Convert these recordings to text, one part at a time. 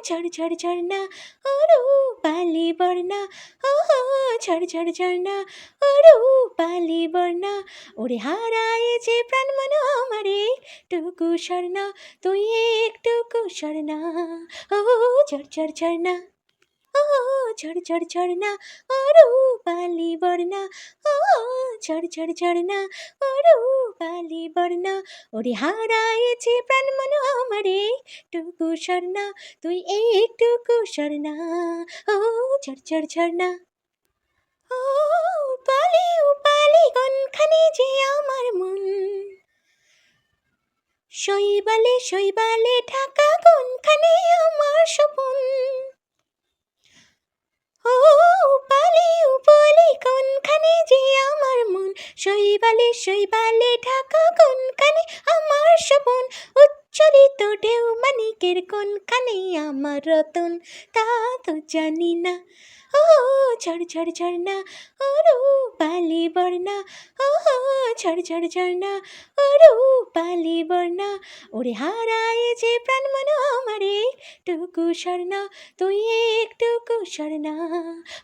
ঝড় ঝর্ণা ও রূপালি বর্ণা, ও ঝড় ঝড় ঝর্ণা ও রূপালি বর্ণা, ওরে হারায়েছে প্রাণ মন আমার একটুকু স্বর্ণা, তুই একটুকু স্বর্ণা। ও ঝড় ঝড় ঝর্ণা, ও ঝড় ঝড় ঝর্ণা ও রূপালি বর্ণা, ও ঝড় ঝড় ঝর্ণা ও রূপালি বর্ণা, ওরে হারায়েছে প্রাণ মন আমার একটুকু স্বর্ণা, তুই একটুকু স্বর্ণা। ও ঝড় ঝড় ঝর্ণা, ও উপালি উপালি কোনখানে যে আমার মন, শৈবালে শৈবালে ঢাকা কোনখানে আমার স্বপন, ও উপালি উপালি কোনখানে যে আমার মন, শৈবালে শৈবালে ঢাকা কোনখানে আমার স্বপন, উচ্চরিত ঢেউ মানিকের কোনখানে আমার রতন, তা তো জানি না। ও ঝড় ঝড় ঝর্ণা ও রূপালি বর্ণা, ও ঝড় ঝড় ঝর্ণা ও রূপালি বর্ণা, ওরে হারায়েছে প্রাণ মন আমার একটুকু স্বর্ণা, তুই একটুকু স্বর্ণা।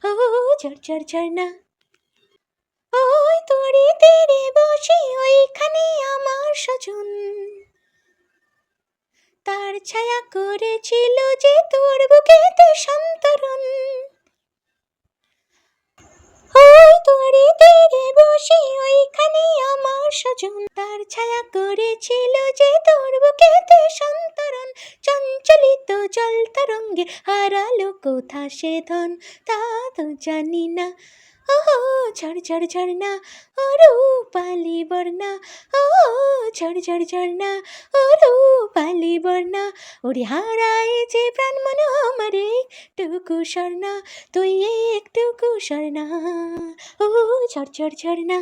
ও ঝড় ঝড় ঝর্ণা, ওই তোরে তীরে বসে ওইখানে আমার স্বজন, তার ছায়া করেছিল যে তোর বুকেতে সন্তরণ, ওই তোরে তীরে বসে ওইখানে আমার স্বজন, তার ছায়া করেছিল যে তোর বুকেতে সন্তরণ, চঞ্চলিত জল তরঙ্গে হারালো কোথা সে ধন, তা তো জানি না। ও ঝড় ঝড় ঝর্ণা ও রূপালি বর্ণা, ও ঝড় ঝড় ঝর্ণা ও রূপালি বর্ণা, ওরে হারায়েছে প্রাণ মন আমার একটুকু স্বর্ণা, তুই একটুকু স্বর্ণা। ও ঝড় ঝড় ঝর্ণা।